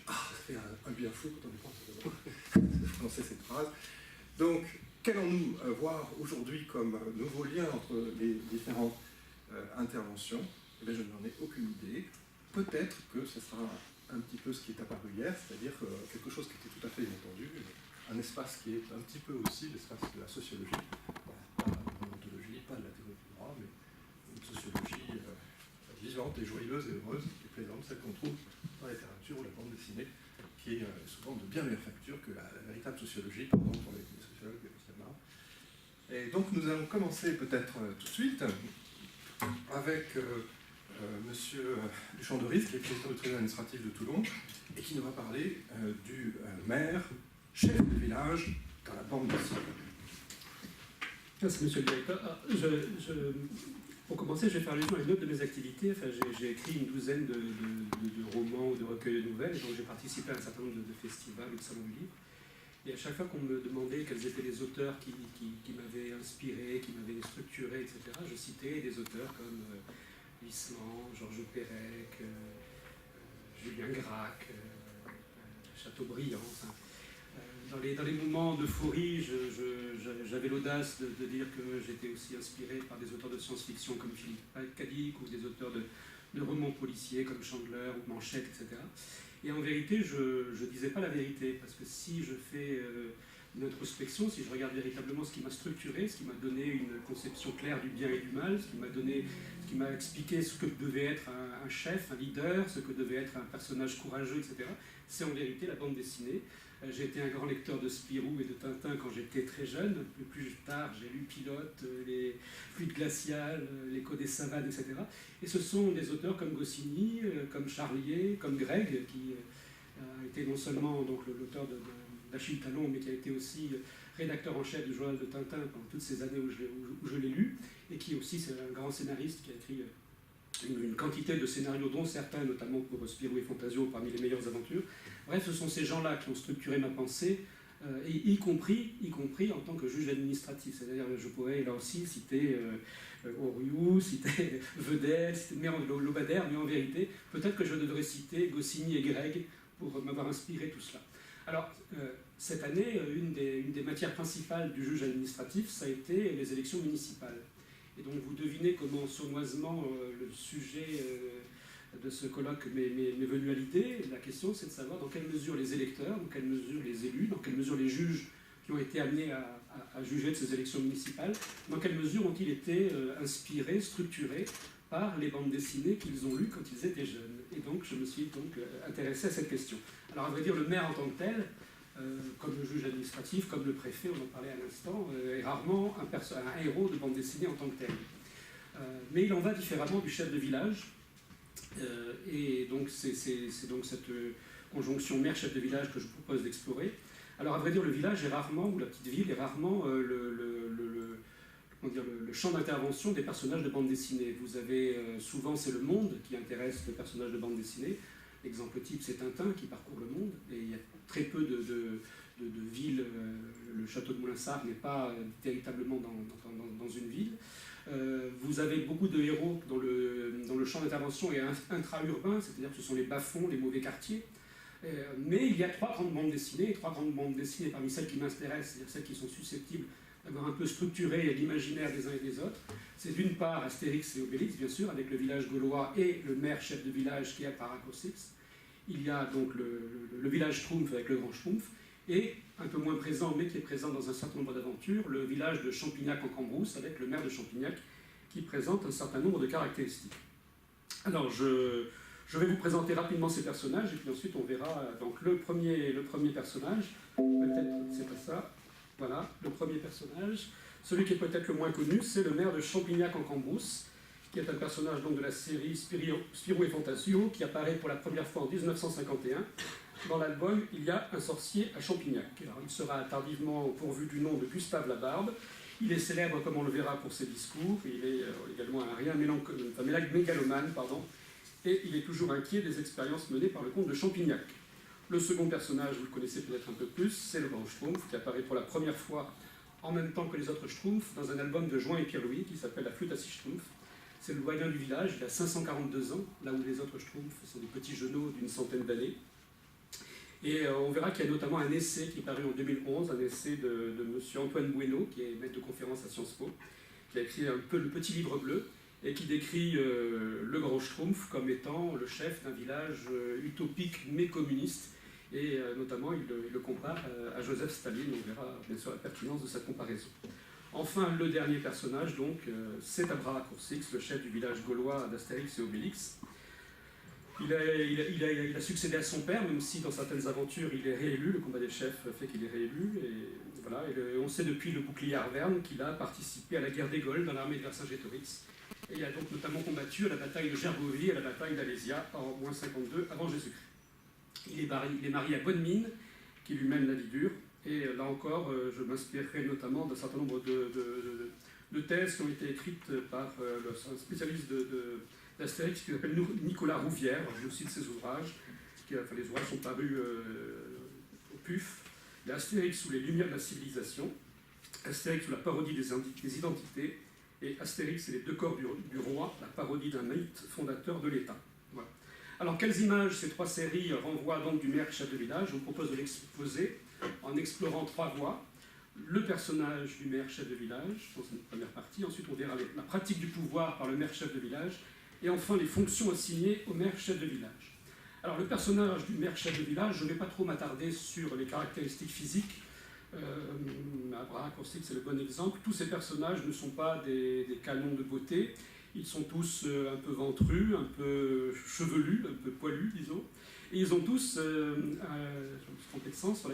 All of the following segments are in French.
ça fait un bien fou quand on est de prononcer cette phrase. Donc, qu'allons-nous voir aujourd'hui comme nouveau lien entre les différentes interventions? Eh bien, je n'en ai aucune idée. Peut-être que ce sera un petit peu ce qui est apparu hier, c'est-à-dire quelque chose qui était tout à fait inattendu, un espace qui est un petit peu aussi l'espace de la sociologie, pas de l'ontologie, pas de la théorie du droit, mais une sociologie vivante et joyeuse et heureuse, qui est présente, celle qu'on trouve dans la littérature ou la bande dessinée, qui est souvent de bien meilleure facture que la véritable sociologie, pardon pour les sociologues de cinéma. Et donc nous allons commencer peut-être tout de suite avec Monsieur Duchamp-de-Ris, qui est président du tribunal administratif de Toulon, et qui nous va parler du maire, chef de village, dans la bande dessinée. Merci, monsieur le directeur. Pour commencer, je vais faire allusion à une autre de mes activités. Enfin, j'ai écrit une douzaine de romans ou de recueils de nouvelles, et donc j'ai participé à un certain nombre de festivals ou de salons du livre. Et à chaque fois qu'on me demandait quels étaient les auteurs qui m'avaient inspiré, qui m'avaient structuré, etc., je citais des auteurs comme Huysmans, Georges Perec, Julien Gracq, Chateaubriand. Enfin, dans les moments d'euphorie, j'avais l'audace de dire que j'étais aussi inspiré par des auteurs de science-fiction comme Philippe Cadic ou des auteurs de romans policiers comme Chandler ou Manchette, etc. Et en vérité, je ne disais pas la vérité, parce que si je fais une introspection, si je regarde véritablement ce qui m'a structuré, ce qui m'a donné une conception claire du bien et du mal, ce qui m'a expliqué ce que devait être un chef, un leader, ce que devait être un personnage courageux, etc., c'est en vérité la bande dessinée. J'ai été un grand lecteur de Spirou et de Tintin quand j'étais très jeune. Plus tard, j'ai lu Pilote, les Fluides glaciales, L'écho des savanes, etc. Et ce sont des auteurs comme Goscinny, comme Charlier, comme Greg, qui a été non seulement l'auteur d'Achille Talon, mais qui a été aussi rédacteur en chef du journal de Tintin pendant toutes ces années où je l'ai lu, et qui aussi c'est un grand scénariste qui a écrit une quantité de scénarios, dont certains, notamment pour Spirou et Fantasio, parmi les meilleures aventures. Bref, ce sont ces gens-là qui ont structuré ma pensée, et y compris en tant que juge administratif. C'est-à-dire, je pourrais là aussi citer Oriou, citer Vedel, citer Lobadère, mais en vérité, peut-être que je devrais citer Goscinny et Greg pour m'avoir inspiré tout cela. Alors, cette année, une des matières principales du juge administratif, ça a été les élections municipales. Et donc vous devinez comment sournoisement le sujet de ce colloque m'est venu à l'idée. La question, c'est de savoir dans quelle mesure les électeurs, dans quelle mesure les élus, dans quelle mesure les juges qui ont été amenés à juger de ces élections municipales, dans quelle mesure ont-ils été inspirés, structurés par les bandes dessinées qu'ils ont lues quand ils étaient jeunes. Et donc je me suis donc intéressé à cette question. Alors à vrai dire, le maire en tant que tel, comme le juge administratif, comme le préfet, on en parlait à l'instant, est rarement un héros de bande dessinée en tant que tel. Mais il en va différemment du chef de village. Et donc c'est donc cette conjonction maire-chef de village que je vous propose d'explorer. Alors à vrai dire, le village est rarement, ou la petite ville est rarement le champ d'intervention des personnages de bande dessinée. Vous avez souvent, c'est le monde qui intéresse les personnages de bande dessinée. L'exemple type, c'est Tintin qui parcourt le monde, et il y a très peu de villes. Le château de Moulinsart n'est pas véritablement dans une ville. Vous avez beaucoup de héros dont le champ d'intervention est intra-urbain, c'est-à-dire que ce sont les bas-fonds, les mauvais quartiers. Mais il y a trois grandes bandes dessinées, parmi celles qui m'intéressent, c'est-à-dire celles qui sont susceptibles d'avoir un peu structuré l'imaginaire des uns et des autres. C'est d'une part Astérix et Obélix, bien sûr, avec le village gaulois et le maire chef de village qui est à Paracossix. Il y a donc le village Schtroumpf avec le grand Schtroumpf, et un peu moins présent, mais qui est présent dans un certain nombre d'aventures, le village de Champignac en Cambrousse, avec le maire de Champignac, qui présente un certain nombre de caractéristiques. Alors, je vais vous présenter rapidement ces personnages, et puis ensuite on verra donc le premier personnage, peut-être c'est pas ça. Voilà, le premier personnage. Celui qui est peut-être le moins connu, c'est le maire de Champignac en Cambrousse, qui est un personnage donc de la série Spirou et Fantasio, qui apparaît pour la première fois en 1951. Dans l'album, il y a un sorcier à Champignac. Alors, il sera tardivement pourvu du nom de Gustave Labarbe. Il est célèbre, comme on le verra, pour ses discours. Il est également un mégalomane, et il est toujours inquiet des expériences menées par le comte de Champignac. Le second personnage, vous le connaissez peut-être un peu plus, c'est le grand Schtroumpf, qui apparaît pour la première fois en même temps que les autres Schtroumpfs dans un album de Join et Pierre-Louis qui s'appelle La flûte à six Schtroumpfs. C'est le doyen du village, il a 542 ans, là où les autres Schtroumpfs sont des petits genoux d'une centaine d'années. Et on verra qu'il y a notamment un essai qui est paru en 2011, un essai de M. Antoine Bueno, qui est maître de conférence à Sciences Po, qui a écrit un peu le petit livre bleu, et qui décrit le Grand Schtroumpf comme étant le chef d'un village utopique mais communiste, et notamment il le compare à Joseph Staline. On verra bien sûr la pertinence de cette comparaison. Enfin, le dernier personnage, donc, c'est Abraacoursix, le chef du village gaulois d'Astérix et Obélix. Il a succédé à son père, même si dans certaines aventures il est réélu, le combat des chefs fait qu'il est réélu, et voilà. On sait depuis le bouclier Arverne qu'il a participé à la guerre des Gaules dans l'armée de Vercingétorix, et il a donc notamment combattu à la bataille de Gergovie et à la bataille d'Alésia en moins 52 avant Jésus-Christ. Il est marié à Bonne-Mine, qui lui mène la vie dure, et là encore, je m'inspirerai notamment d'un certain nombre de thèses qui ont été écrites par un spécialiste d'Astérix qui s'appelle Nicolas Rouvière. Je cite ses ouvrages. Les ouvrages sont parus au PUF. Il y a Astérix sous les lumières de la civilisation, Astérix sous la parodie des identités, et Astérix et les deux corps du roi, la parodie d'un mythe fondateur de l'État. Voilà. Alors, quelles images ces trois séries renvoient donc du maire chef de village? Je vous propose de l'exposer en explorant trois voies. Le personnage du maire chef de village, dans une première partie. Ensuite, on verra la pratique du pouvoir par le maire chef de village. Et enfin, les fonctions assignées au maire chef de village. Alors, le personnage du maire chef de village, je ne vais pas trop m'attarder sur les caractéristiques physiques. Abraacoursix, c'est le bon exemple. Tous ces personnages ne sont pas des canons de beauté. Ils sont tous un peu ventrus, un peu chevelus, un peu poilus, disons. Et ils ont tous, je me suis trompé de sens,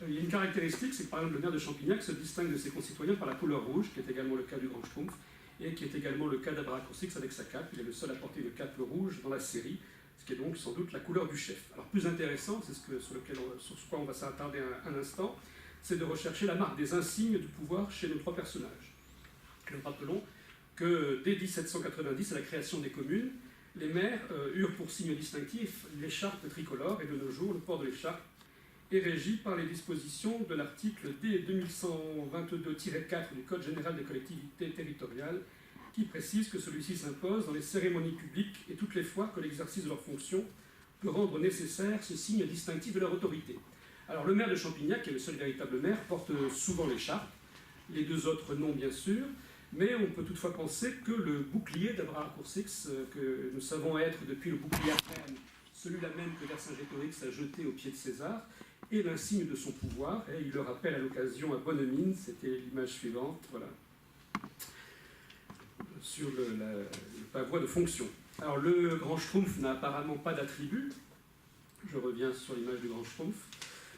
il y a une caractéristique, c'est que par exemple le maire de Champignac se distingue de ses concitoyens par la couleur rouge, qui est également le cas du Grand Schtroumpf, et qui est également le cas d'Abraacoursix avec sa cape. Il est le seul à porter une cape rouge dans la série, ce qui est donc sans doute la couleur du chef. Alors plus intéressant, c'est sur ce quoi on va s'attarder un instant, c'est de rechercher la marque des insignes du pouvoir chez nos trois personnages. Nous rappelons que dès 1790, à la création des communes, les maires eurent pour signe distinctif l'écharpe tricolore, et de nos jours, le port de l'écharpe est régi par les dispositions de l'article D 2122-4 du Code général des collectivités territoriales, qui précise que celui-ci s'impose dans les cérémonies publiques et toutes les fois que l'exercice de leurs fonctions peut rendre nécessaire ce signe distinctif de leur autorité. Alors le maire de Champignac, qui est le seul véritable maire, porte souvent l'écharpe, les deux autres non bien sûr, mais on peut toutefois penser que le bouclier d'Abraacoursix, que nous savons être depuis le bouclier Arverne, celui-là même que Vercingétorix a jeté au pied de César, est l'insigne de son pouvoir, et il le rappelle à l'occasion à Bonne-Mine, c'était l'image suivante, voilà, sur le pavois de fonction. Alors le Grand Schtroumpf n'a apparemment pas d'attribut, je reviens sur l'image du Grand Schtroumpf,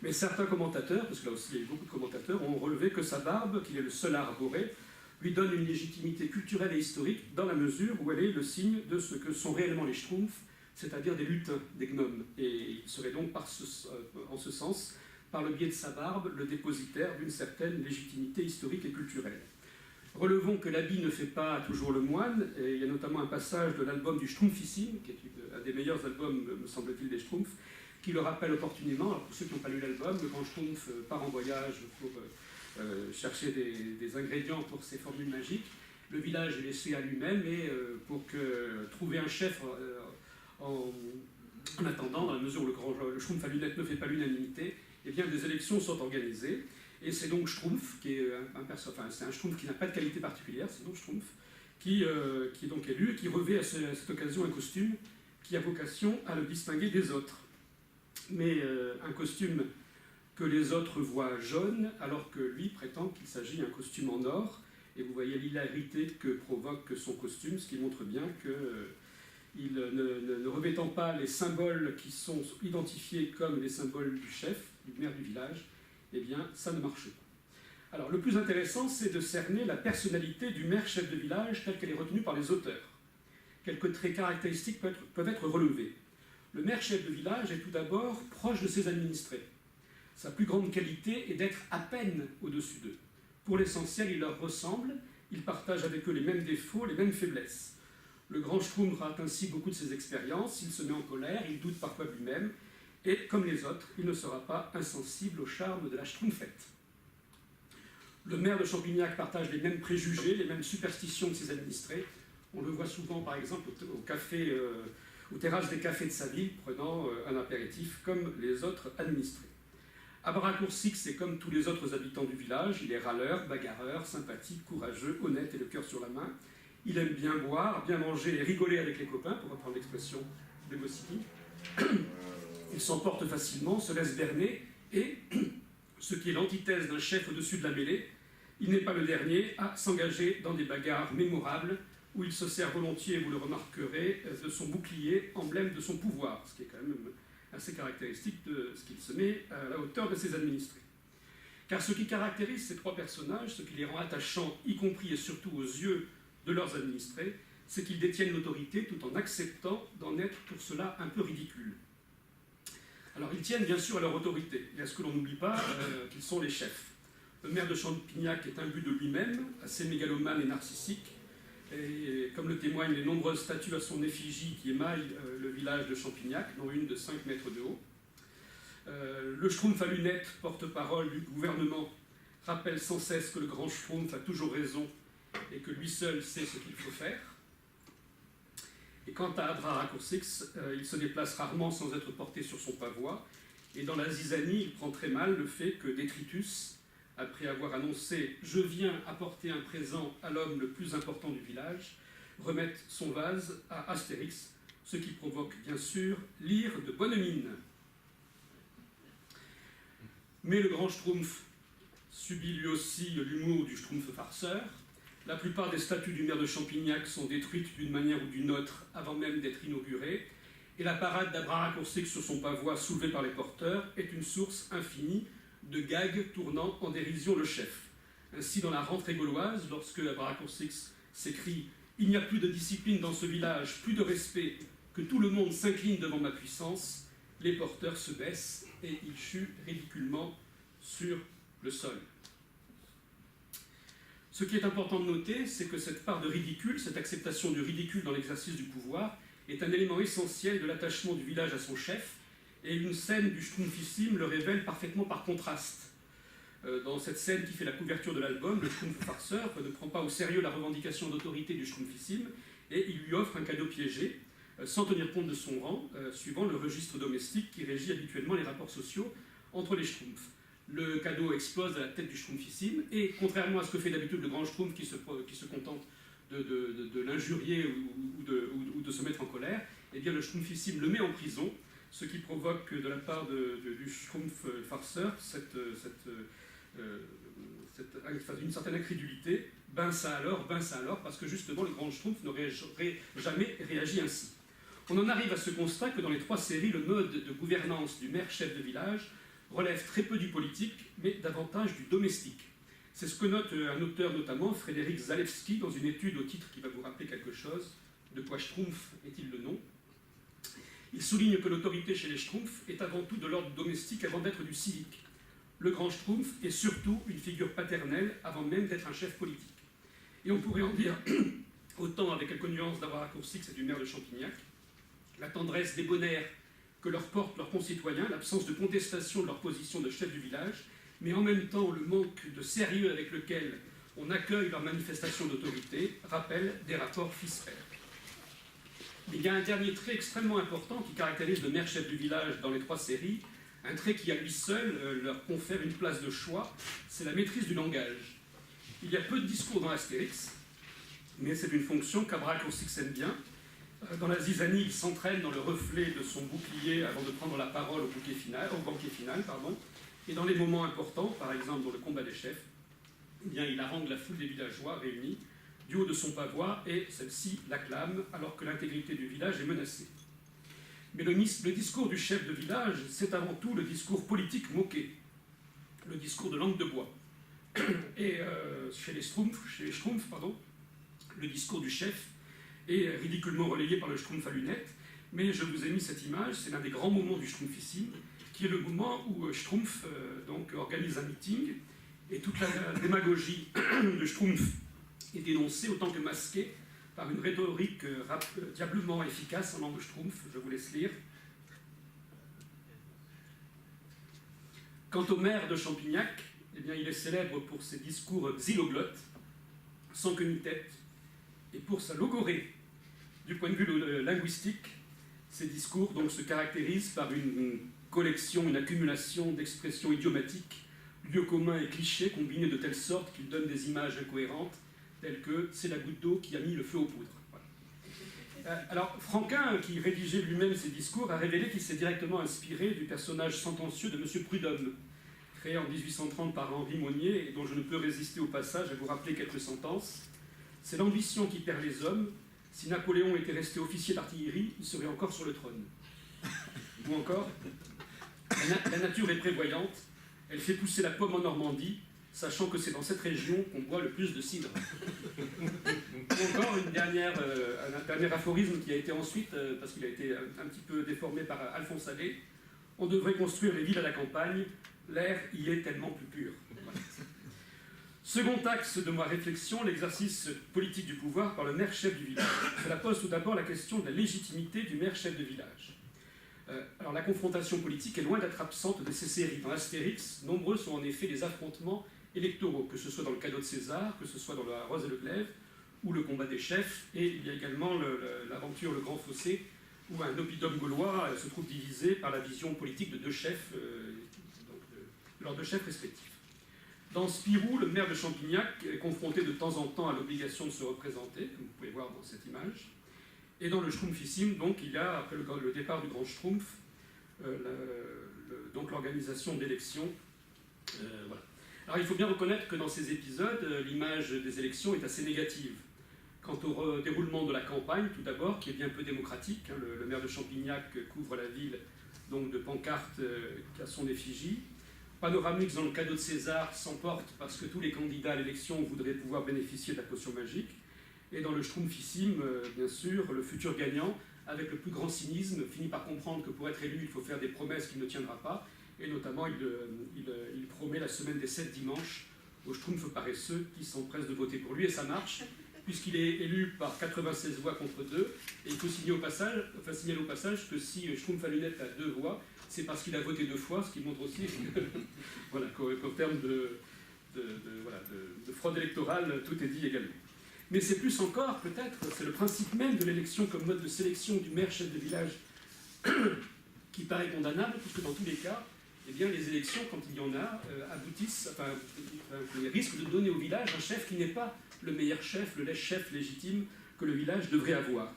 mais certains commentateurs, parce que là aussi il y a eu beaucoup de commentateurs, ont relevé que sa barbe, qu'il est le seul à arborer, lui donne une légitimité culturelle et historique dans la mesure où elle est le signe de ce que sont réellement les Schtroumpfs, c'est-à-dire des lutins, des gnomes. Et il serait donc en ce sens, par le biais de sa barbe, le dépositaire d'une certaine légitimité historique et culturelle. Relevons que l'habit ne fait pas toujours le moine, et il y a notamment un passage de l'album du Schtroumpfissime, qui est un des meilleurs albums, me semble-t-il, des Schtroumpfs, qui le rappelle opportunément. Alors pour ceux qui n'ont pas lu l'album, le Grand Schtroumpf part en voyage pour chercher des ingrédients pour ses formules magiques. Le village est laissé à lui-même, et pour trouver un chef en attendant, dans la mesure où le Schtroumpf à lunettes ne fait pas l'unanimité, eh bien des élections sont organisées. Et c'est donc Schtroumpf, qui est c'est un Schtroumpf qui n'a pas de qualité particulière, c'est donc Schtroumpf, qui est donc élu et qui revêt à cette occasion un costume qui a vocation à le distinguer des autres. Mais un costume que les autres voient jaune, alors que lui prétend qu'il s'agit d'un costume en or. Et vous voyez l'hilarité que provoque son costume, ce qui montre bien qu'il ne revêtant pas les symboles qui sont identifiés comme les symboles du chef, du maire du village, eh bien, ça ne marche pas. Alors, le plus intéressant, c'est de cerner la personnalité du maire chef de village telle qu'elle est retenue par les auteurs. Quelques traits caractéristiques peuvent être relevés. Le maire chef de village est tout d'abord proche de ses administrés. Sa plus grande qualité est d'être à peine au-dessus d'eux. Pour l'essentiel, il leur ressemble, il partage avec eux les mêmes défauts, les mêmes faiblesses. Le grand Schtroumpf rate ainsi beaucoup de ses expériences, il se met en colère, il doute parfois de lui-même, et comme les autres, il ne sera pas insensible au charme de la Schtroumpfette. Le maire de Champignac partage les mêmes préjugés, les mêmes superstitions que ses administrés. On le voit souvent, par exemple, au café aux terrasses des cafés de sa ville, prenant un apéritif comme les autres administrés. Abracoursix est comme tous les autres habitants du village, il est râleur, bagarreur, sympathique, courageux, honnête et le cœur sur la main. Il aime bien boire, bien manger et rigoler avec les copains, pour reprendre l'expression de Goscinny. Il s'emporte facilement, se laisse berner et, ce qui est l'antithèse d'un chef au-dessus de la mêlée, il n'est pas le dernier à s'engager dans des bagarres mémorables où il se sert volontiers, vous le remarquerez, de son bouclier, emblème de son pouvoir, ce qui est quand même assez caractéristique de ce qu'il se met à la hauteur de ses administrés. Car ce qui caractérise ces trois personnages, ce qui les rend attachants, y compris et surtout aux yeux de leurs administrés, c'est qu'ils détiennent l'autorité tout en acceptant d'en être pour cela un peu ridicules. Alors ils tiennent bien sûr à leur autorité, et à ce que l'on n'oublie pas qu'ils sont les chefs. Le maire de Champignac est imbu de lui-même, assez mégalomane et narcissique, et comme le témoignent les nombreuses statues à son effigie qui émaillent le village de Champignac, dont une de 5 mètres de haut. Le Schtroumpf à lunettes, porte-parole du gouvernement, rappelle sans cesse que le grand Schtroumpf a toujours raison et que lui seul sait ce qu'il faut faire. Et quant à Abracoursix, il se déplace rarement sans être porté sur son pavois, et dans la zizanie, il prend très mal le fait que Détritus, après avoir annoncé « Je viens apporter un présent à l'homme le plus important du village », remette son vase à Astérix, ce qui provoque bien sûr l'ire de bonne mine. Mais le grand Schtroumpf subit lui aussi l'humour du Schtroumpf farceur. La plupart des statues du maire de Champignac sont détruites d'une manière ou d'une autre avant même d'être inaugurées, et la parade d'Abracoursix sur son pavois soulevée par les porteurs est une source infinie de gags tournant en dérision le chef. Ainsi, dans la rentrée gauloise, lorsque Abracoursix s'écrie « Il n'y a plus de discipline dans ce village, plus de respect, que tout le monde s'incline devant ma puissance », les porteurs se baissent et ils chutent ridiculement sur le sol. Ce qui est important de noter, c'est que cette part de ridicule, cette acceptation du ridicule dans l'exercice du pouvoir, est un élément essentiel de l'attachement du village à son chef, et une scène du Schtroumpfissime le révèle parfaitement par contraste. Dans cette scène qui fait la couverture de l'album, le Schtroumpf farceur ne prend pas au sérieux la revendication d'autorité du Schtroumpfissime et il lui offre un cadeau piégé, sans tenir compte de son rang, suivant le registre domestique qui régit habituellement les rapports sociaux entre les Schtroumpfs. Le cadeau explose à la tête du Schtroumpfissime et, contrairement à ce que fait d'habitude le grand Schtroumpf qui se contente de l'injurier ou de se mettre en colère, eh bien le Schtroumpfissime le met en prison, ce qui provoque de la part du Schtroumpf farceur une certaine incrédulité. Ben ça alors, parce que justement le grand Schtroumpf n'aurait jamais réagi ainsi. On en arrive à ce constat que dans les trois séries, le mode de gouvernance du maire-chef de village relève très peu du politique, mais davantage du domestique. C'est ce que note un auteur notamment, Frédéric Zalewski, dans une étude au titre qui va vous rappeler quelque chose. De quoi Schtroumpf est-il le nom ? Il souligne que l'autorité chez les Schtroumpfs est avant tout de l'ordre domestique avant d'être du civique. Le grand Schtroumpf est surtout une figure paternelle avant même d'être un chef politique. Et on pourrait en dire autant avec quelques nuances d'Abracoursix et du maire de Champignac, la tendresse débonnaire que leur portent leurs concitoyens, l'absence de contestation de leur position de chef du village, mais en même temps le manque de sérieux avec lequel on accueille leurs manifestations d'autorité, rappellent des rapports fils-père. Mais il y a un dernier trait extrêmement important qui caractérise le maire-chef du village dans les trois séries, un trait qui à lui seul leur confère une place de choix, c'est la maîtrise du langage. Il y a peu de discours dans Astérix, mais c'est une fonction qu'Abracoursix aime bien. Dans la zizanie, il s'entraîne dans le reflet de son bouclier avant de prendre la parole au banquet final. Et dans les moments importants, par exemple dans le combat des chefs, eh bien, il harangue la foule des villageois réunis du haut de son pavois, et celle-ci l'acclame alors que l'intégrité du village est menacée. Mais le discours du chef de village, c'est avant tout le discours politique moqué, le discours de langue de bois. Et chez les Schtroumpfs, le discours du chef est ridiculement relayé par le Schtroumpf à lunettes, mais je vous ai mis cette image, c'est l'un des grands moments du Schtroumpfissime, qui est le moment où Schtroumpf organise un meeting, et toute la démagogie de Schtroumpf est dénoncée autant que masquée par une rhétorique diablement efficace en langue Schtroumpf. Je vous laisse lire. Quant au maire de Champignac, eh bien, il est célèbre pour ses discours xyloglottes, sans queue ni tête, et pour sa logorrhée. Du point de vue linguistique, Ces discours donc, se caractérisent par une collection, une accumulation d'expressions idiomatiques, lieux communs et clichés combinés de telle sorte qu'ils donnent des images incohérentes, telles que « c'est la goutte d'eau qui a mis le feu aux poudres ». Alors, Franquin, qui rédigeait lui-même ses discours, a révélé qu'il s'est directement inspiré du personnage sentencieux de M. Prudhomme, créé en 1830 par Henri Monnier, et dont je ne peux résister au passage à vous rappeler quelques sentences. C'est l'ambition qui perd les hommes. Si Napoléon était resté officier d'artillerie, il serait encore sur le trône. Ou encore, la nature est prévoyante, elle fait pousser la pomme en Normandie, sachant que c'est dans cette région qu'on boit le plus de cidre. Ou encore un dernier aphorisme qui a été ensuite, parce qu'il a été un petit peu déformé par Alphonse Allais, on devrait construire les villes à la campagne, l'air y est tellement plus pur. Voilà. Second axe de ma réflexion, l'exercice politique du pouvoir par le maire-chef du village. Cela pose tout d'abord la question de la légitimité du maire-chef de village. Alors la confrontation politique est loin d'être absente de ces séries. Dans Astérix, nombreux sont en effet les affrontements électoraux, que ce soit dans le cadeau de César, que ce soit dans la Rose et le Glaive, ou le combat des chefs, et il y a également l'aventure Le Grand Fossé, où un oppidum gaulois se trouve divisé par la vision politique de deux chefs, de leurs deux chefs respectifs. Dans Spirou, le maire de Champignac est confronté de temps en temps à l'obligation de se représenter, comme vous pouvez voir dans cette image. Et dans le Schtroumpfissime, donc, il y a, après le départ du grand Schtroumpf, donc l'organisation d'élections. Voilà. Alors il faut bien reconnaître que dans ces épisodes, l'image des élections est assez négative. Quant au déroulement de la campagne, tout d'abord, qui est bien peu démocratique, hein, le maire de Champignac couvre la ville donc, de pancartes à son effigie. Panoramix dans le cadeau de César s'emporte parce que tous les candidats à l'élection voudraient pouvoir bénéficier de la potion magique. Et dans le Schtroumpfissime, bien sûr, le futur gagnant, avec le plus grand cynisme, finit par comprendre que pour être élu, il faut faire des promesses qu'il ne tiendra pas. Et notamment, il promet la semaine des 7 dimanches aux Schtroumpfs paresseux qui s'empressent de voter pour lui. Et ça marche, puisqu'il est élu par 96 voix contre 2. Et il faut signaler au passage que si Schtroumpf à lunettes a 2 voix, c'est parce qu'il a voté 2 fois, ce qui montre aussi voilà, qu'en termes de fraude électorale, tout est dit également. Mais c'est plus encore, peut-être, c'est le principe même de l'élection comme mode de sélection du maire chef de village qui paraît condamnable, puisque dans tous les cas, eh bien, les élections, quand il y en a, risquent de donner au village un chef qui n'est pas le meilleur chef, le chef légitime que le village devrait avoir.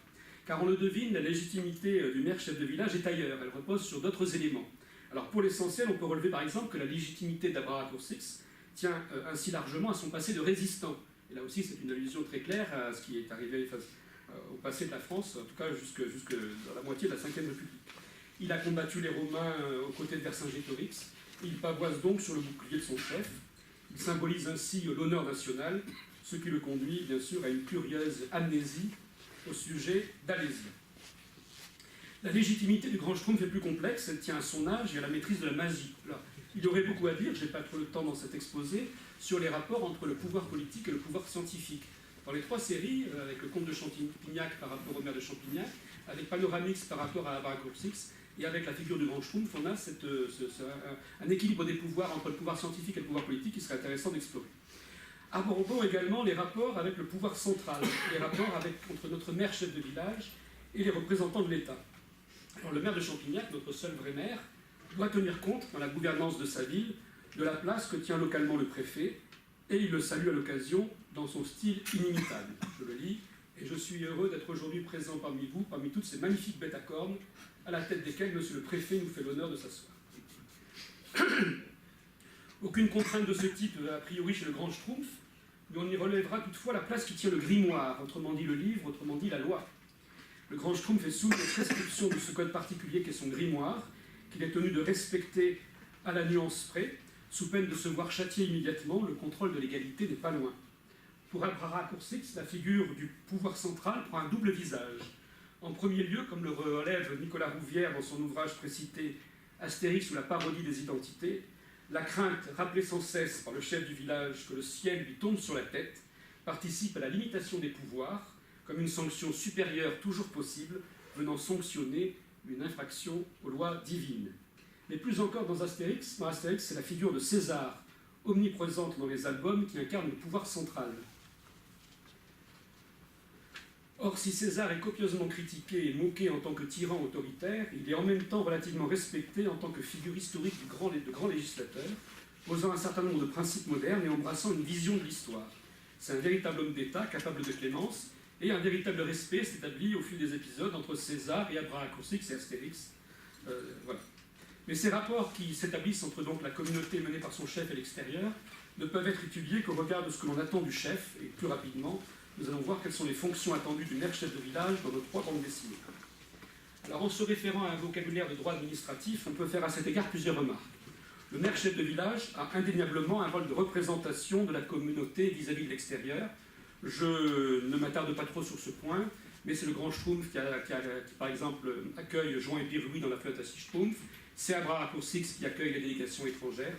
Car on le devine, la légitimité du maire chef de village est ailleurs, elle repose sur d'autres éléments. Alors pour l'essentiel, on peut relever par exemple que la légitimité d'Abrara Coursix tient ainsi largement à son passé de résistant. Et là aussi, c'est une allusion très claire à ce qui est arrivé au passé de la France, en tout cas jusque dans la moitié de la Ve République. Il a combattu les Romains aux côtés de Vercingétorix. Il pavoise donc sur le bouclier de son chef. Il symbolise ainsi l'honneur national, ce qui le conduit, bien sûr, à une curieuse amnésie au sujet d'Alésia. La légitimité du grand Schtroumpf est plus complexe, elle tient à son âge et à la maîtrise de la magie. Alors, il y aurait beaucoup à dire, je n'ai pas trop le temps dans cet exposé, sur les rapports entre le pouvoir politique et le pouvoir scientifique. Dans les 3 séries, avec le comte de Champignac par rapport au maire de Champignac, avec Panoramix par rapport à Abracoursix, et avec la figure du grand Schtroumpf, on a un équilibre des pouvoirs entre le pouvoir scientifique et le pouvoir politique qui serait intéressant d'explorer. Abordons également les rapports avec le pouvoir central, les rapports entre notre maire chef de village et les représentants de l'État. Alors le maire de Champignac, notre seul vrai maire, doit tenir compte dans la gouvernance de sa ville de la place que tient localement le préfet, et il le salue à l'occasion dans son style inimitable. Je le lis, et je suis heureux d'être aujourd'hui présent parmi vous, parmi toutes ces magnifiques bêtes à cornes, à la tête desquelles monsieur le préfet nous fait l'honneur de s'asseoir. Aucune contrainte de ce type, a priori, chez le grand Schtroumpf, mais on y relèvera toutefois la place qui tient le grimoire, autrement dit le livre, autrement dit la loi. Le grand Schtroumpf est soumis aux prescriptions de ce code particulier qu'est son grimoire, qu'il est tenu de respecter à la nuance près, sous peine de se voir châtié immédiatement. Le contrôle de l'égalité n'est pas loin. Pour Abracoursix, la figure du pouvoir central prend un double visage. En premier lieu, comme le relève Nicolas Rouvière dans son ouvrage précité Astérix ou la parodie des identités, la crainte, rappelée sans cesse par le chef du village que le ciel lui tombe sur la tête, participe à la limitation des pouvoirs, comme une sanction supérieure toujours possible, venant sanctionner une infraction aux lois divines. Mais plus encore dans Astérix, c'est la figure de César, omniprésente dans les albums, qui incarne le pouvoir central. Or, si César est copieusement critiqué et moqué en tant que tyran autoritaire, il est en même temps relativement respecté en tant que figure historique de grand législateur, posant un certain nombre de principes modernes et embrassant une vision de l'histoire. C'est un véritable homme d'État, capable de clémence, et un véritable respect s'est établi au fil des épisodes entre César et Abracurcix et Astérix. Voilà. Mais ces rapports qui s'établissent entre donc la communauté menée par son chef et l'extérieur ne peuvent être étudiés qu'au regard de ce que l'on attend du chef, et plus rapidement, nous allons voir quelles sont les fonctions attendues du maire chef de village dans nos 3 bandes dessinées. Alors, en se référant à un vocabulaire de droit administratif, on peut faire à cet égard plusieurs remarques. Le maire chef de village a indéniablement un rôle de représentation de la communauté vis-à-vis de l'extérieur. Je ne m'attarde pas trop sur ce point, mais c'est le grand Schtroumpf qui, par exemple, accueille Jean et Pierre-Louis dans la flotte à 6 Schtroumpfs. C'est Abracurcix qui accueille la délégation étrangère.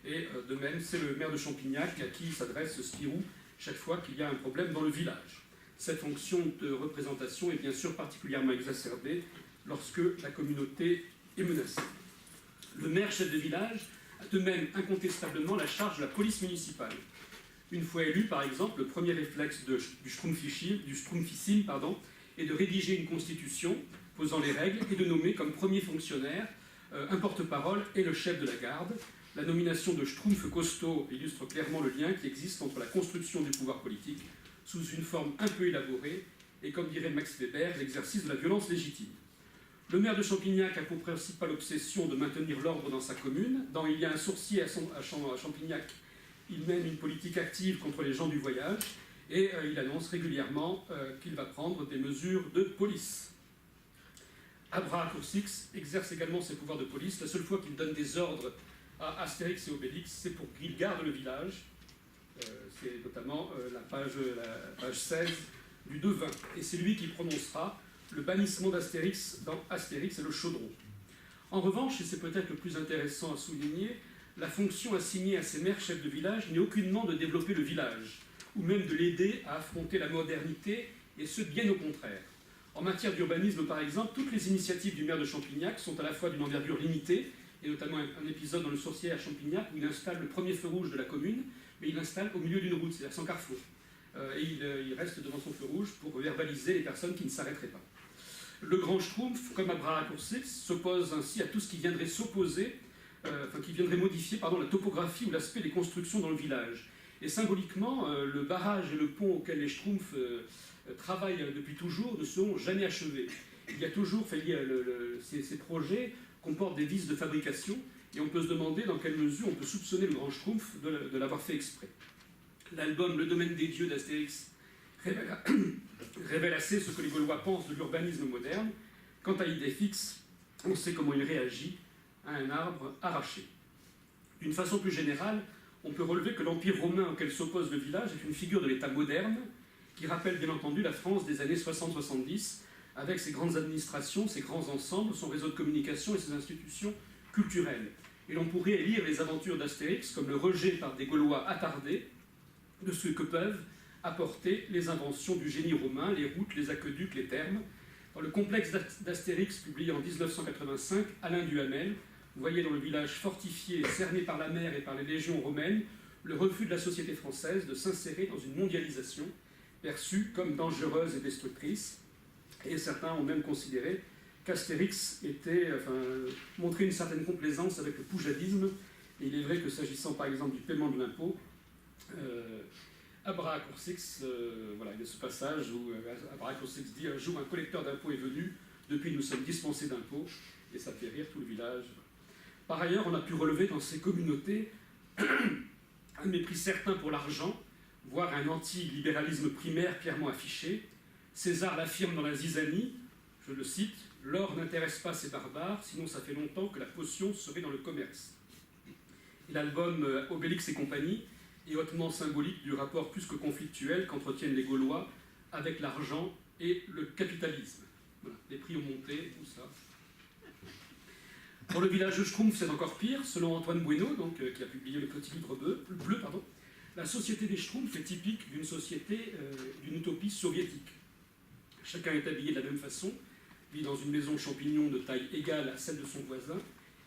Et de même, c'est le maire de Champignac à qui s'adresse Spirou chaque fois qu'il y a un problème dans le village. Cette fonction de représentation est bien sûr particulièrement exacerbée lorsque la communauté est menacée. Le maire chef de village a de même incontestablement la charge de la police municipale. Une fois élu, par exemple, le premier réflexe du Schtroumpfissime est de rédiger une constitution posant les règles et de nommer comme premier fonctionnaire un porte-parole et le chef de la garde. La nomination de Schtroumpf costaud illustre clairement le lien qui existe entre la construction du pouvoir politique, sous une forme un peu élaborée, et comme dirait Max Weber, l'exercice de la violence légitime. Le maire de Champignac a pour principale obsession de maintenir l'ordre dans sa commune. Dans Il y a un sourcier à Champignac, il mène une politique active contre les gens du voyage, et il annonce régulièrement qu'il va prendre des mesures de police. Abracurcix exerce également ses pouvoirs de police. La seule fois qu'il donne des ordres à Astérix et Obélix, c'est pour qu'ils gardent le village. C'est notamment la page 16 du Devin. Et c'est lui qui prononcera le bannissement d'Astérix dans Astérix et le Chaudron. En revanche, et c'est peut-être le plus intéressant à souligner, la fonction assignée à ces maires chefs de village n'est aucunement de développer le village, ou même de l'aider à affronter la modernité, et ce, bien au contraire. En matière d'urbanisme, par exemple, toutes les initiatives du maire de Champignac sont à la fois d'une envergure limitée, et notamment un épisode dans Le Sorcier à Champignac où il installe le premier feu rouge de la commune, mais il l'installe au milieu d'une route, c'est-à-dire sans carrefour. Et il reste devant son feu rouge pour verbaliser les personnes qui ne s'arrêteraient pas. Le grand Schtroumpf, comme Abracurcix, s'oppose ainsi à tout ce qui viendrait modifier la topographie ou l'aspect des constructions dans le village. Et symboliquement, le barrage et le pont auquel les Schtroumpfs travaillent depuis toujours ne seront jamais achevés. Il y a toujours, ces projets comportent des vices de fabrication, et on peut se demander dans quelle mesure on peut soupçonner le grand Schtroumpf de l'avoir fait exprès. L'album Le Domaine des Dieux d'Astérix révèle assez ce que les Gaulois pensent de l'urbanisme moderne. Quant à Idéfix, on sait comment il réagit à un arbre arraché. D'une façon plus générale, on peut relever que l'empire romain auquel s'oppose le village est une figure de l'État moderne, qui rappelle bien entendu la France des années 60-70, avec ses grandes administrations, ses grands ensembles, son réseau de communication et ses institutions culturelles. Et l'on pourrait lire les aventures d'Astérix comme le rejet par des Gaulois attardés de ce que peuvent apporter les inventions du génie romain, les routes, les aqueducs, les thermes. Dans le complexe d'Astérix, publié en 1985, Alain Duhamel voyait dans le village fortifié, cerné par la mer et par les légions romaines, le refus de la société française de s'insérer dans une mondialisation perçue comme dangereuse et destructrice. Et certains ont même considéré qu'Astérix montrait une certaine complaisance avec le poujadisme. Et il est vrai que s'agissant par exemple du paiement de l'impôt, Abracurcix, il y a ce passage où Abracurcix dit « Un jour, un collecteur d'impôts est venu, depuis nous sommes dispensés d'impôts », et ça fait rire tout le village. Par ailleurs, on a pu relever dans ces communautés un mépris certain pour l'argent, voire un anti-libéralisme primaire clairement affiché. César l'affirme dans la Zizanie, je le cite, « L'or n'intéresse pas ces barbares, sinon ça fait longtemps que la potion serait dans le commerce. » Et l'album Obélix et compagnie est hautement symbolique du rapport plus que conflictuel qu'entretiennent les Gaulois avec l'argent et le capitalisme. Voilà, les prix ont monté, tout ça. Pour le village de Schtroumpf, c'est encore pire. Selon Antoine Bueno, qui a publié le Petit Livre bleu, la société des Schtroumpfs est typique d'une société, d'une utopie soviétique. Chacun est habillé de la même façon, vit dans une maison champignon de taille égale à celle de son voisin,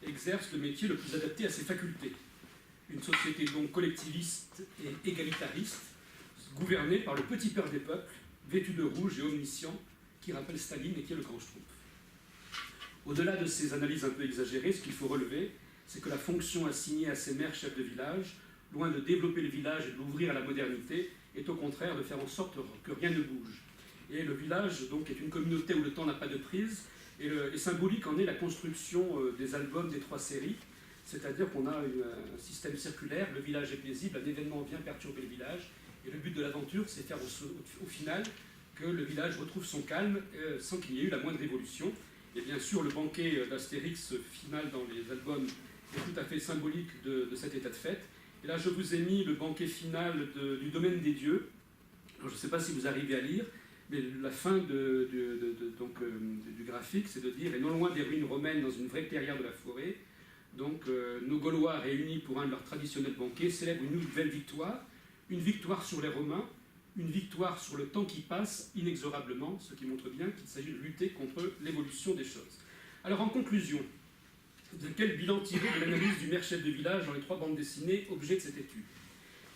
exerce le métier le plus adapté à ses facultés. Une société donc collectiviste et égalitariste, gouvernée par le petit père des peuples, vêtu de rouge et omniscient, qui rappelle Staline et qui est le grand Schtroumpf. Au-delà de ces analyses un peu exagérées, ce qu'il faut relever, c'est que la fonction assignée à ces maires chefs de village, loin de développer le village et de l'ouvrir à la modernité, est au contraire de faire en sorte que rien ne bouge. Et le village donc, est une communauté où le temps n'a pas de prise, et symbolique en est la construction des albums des 3 séries, c'est-à-dire qu'on a un système circulaire, le village est paisible, un événement vient perturber le village, et le but de l'aventure, c'est faire au final que le village retrouve son calme sans qu'il y ait eu la moindre évolution. Et bien sûr, le banquet d'Astérix final dans les albums est tout à fait symbolique de cet état de fait. Et là, je vous ai mis le banquet final du domaine des dieux. Alors, je ne sais pas si vous arrivez à lire, mais la fin du graphique, c'est de dire « Et non loin des ruines romaines, dans une vraie clairière de la forêt, donc, nos Gaulois réunis pour un de leurs traditionnels banquets célèbrent une nouvelle victoire, une victoire sur les Romains, une victoire sur le temps qui passe inexorablement, ce qui montre bien qu'il s'agit de lutter contre l'évolution des choses. » Alors, en conclusion, de quel bilan tirer de l'analyse du maire chef de village dans les 3 bandes dessinées, objet de cette étude?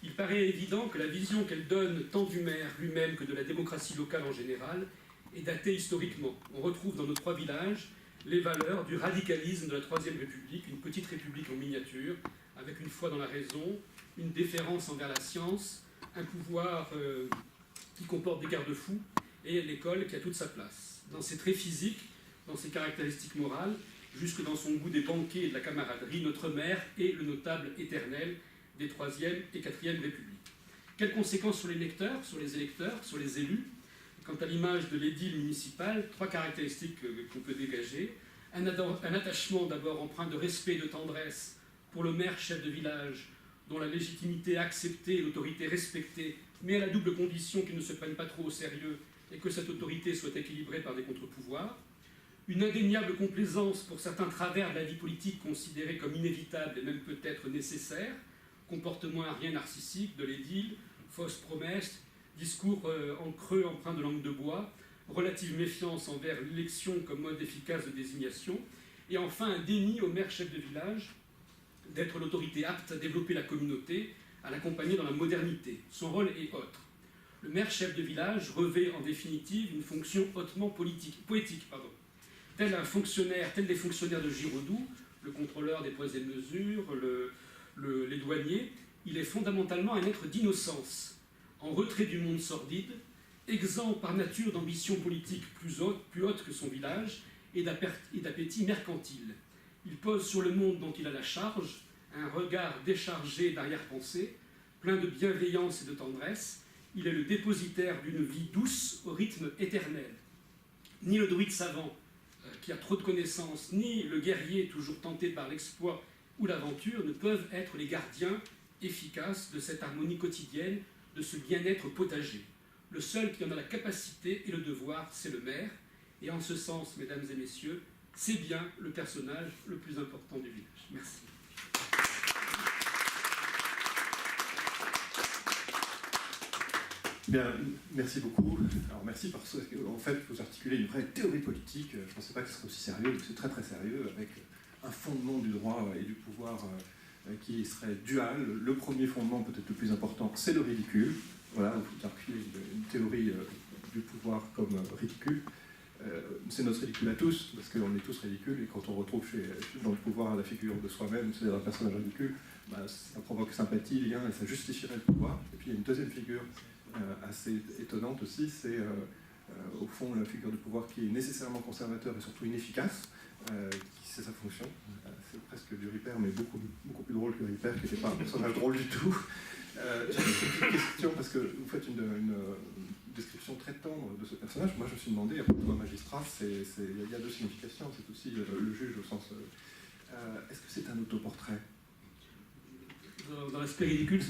Il paraît évident que la vision qu'elle donne tant du maire lui-même que de la démocratie locale en général est datée historiquement. On retrouve dans nos 3 villages les valeurs du radicalisme de la Troisième République, une petite république en miniature, avec une foi dans la raison, une déférence envers la science, un pouvoir qui comporte des garde-fous, et l'école qui a toute sa place. Dans ses traits physiques, dans ses caractéristiques morales, jusque dans son goût des banquets et de la camaraderie, notre maire est le notable éternel des 3e et 4e Républiques. Quelles conséquences sur les lecteurs, sur les électeurs, sur les élus? Quant à l'image de l'édile municipal, 3 caractéristiques qu'on peut dégager. Un attachement d'abord empreint de respect et de tendresse pour le maire chef de village, dont la légitimité est acceptée et l'autorité respectée, mais à la double condition qu'il ne se prenne pas trop au sérieux et que cette autorité soit équilibrée par des contre-pouvoirs. Une indéniable complaisance pour certains travers de la vie politique considérés comme inévitables et même peut-être nécessaires, comportement rien narcissique de l'édile, fausses promesses, discours en creux empreints de langue de bois, relative méfiance envers l'élection comme mode efficace de désignation, et enfin un déni au maire chef de village d'être l'autorité apte à développer la communauté, à l'accompagner dans la modernité. Son rôle est autre. Le maire chef de village revêt en définitive une fonction hautement poétique. Tel des fonctionnaires de Giraudoux, le contrôleur des poids et mesures, les douaniers, il est fondamentalement un être d'innocence, en retrait du monde sordide, exempt par nature d'ambition politique plus haute que son village et d'appétit mercantile. Il pose sur le monde dont il a la charge un regard déchargé d'arrière-pensée, plein de bienveillance et de tendresse. Il est le dépositaire d'une vie douce au rythme éternel. Ni le druide savant qui a trop de connaissances, ni le guerrier toujours tenté par l'exploit ou l'aventure ne peuvent être les gardiens efficaces de cette harmonie quotidienne, de ce bien-être potager. Le seul qui en a la capacité et le devoir, c'est le maire. Et en ce sens, mesdames et messieurs, c'est bien le personnage le plus important du village. Merci. Bien, merci beaucoup. Alors merci parce qu'en fait, vous articulez une vraie théorie politique. Je ne pensais pas que ce serait aussi sérieux, donc c'est très très sérieux, avec un fondement du droit et du pouvoir qui serait dual. Le premier fondement, peut-être le plus important, c'est le ridicule. Voilà, vous articulez une théorie du pouvoir comme ridicule. C'est notre ridicule à tous, parce qu'on est tous ridicules, et quand on retrouve dans le pouvoir la figure de soi-même, c'est-à-dire un personnage ridicule, ça provoque sympathie, lien, et ça justifierait le pouvoir. Et puis il y a une deuxième figure assez étonnante aussi, c'est au fond la figure du pouvoir qui est nécessairement conservateur et surtout inefficace, c'est sa fonction. C'est presque du Ripper, mais beaucoup plus drôle que Ripper, qui n'était pas un personnage drôle du tout. J'ai une petite question, parce que vous faites une description très tendre de ce personnage. Moi, je me suis demandé, après tout, un magistrat, il y a 2 significations. C'est aussi le juge au sens... est-ce que c'est un autoportrait? Dans l'aspect ridicule,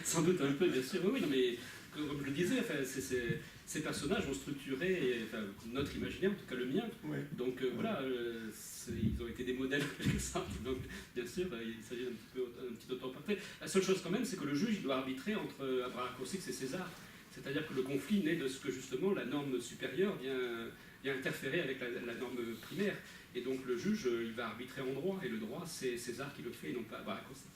sans doute un peu, bien sûr. Oui, non, mais comme je le disais, enfin, ces personnages ont structuré notre imaginaire, en tout cas le mien. Oui. Donc voilà, ils ont été des modèles quelque sorte. Donc bien sûr, il s'agit d'un petit autoportrait. La seule chose quand même, c'est que le juge il doit arbitrer entre Abraham Cossix et César. C'est-à-dire que le conflit naît de ce que justement la norme supérieure vient interférer avec la norme primaire. Et donc le juge, il va arbitrer en droit, et le droit, c'est César qui le fait, et non pas Abraham Cossix.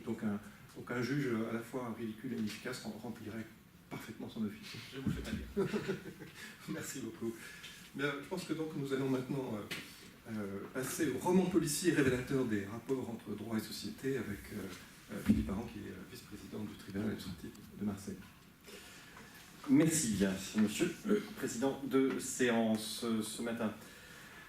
Donc un juge à la fois ridicule et inefficace remplirait parfaitement son office. Je vous le fais pas dire. Merci beaucoup. Bien, je pense que donc nous allons maintenant passer au roman policier révélateur des rapports entre droit et société avec Philippe Aran, qui est vice-président du tribunal administratif de Marseille. Merci bien, monsieur le président de séance ce matin.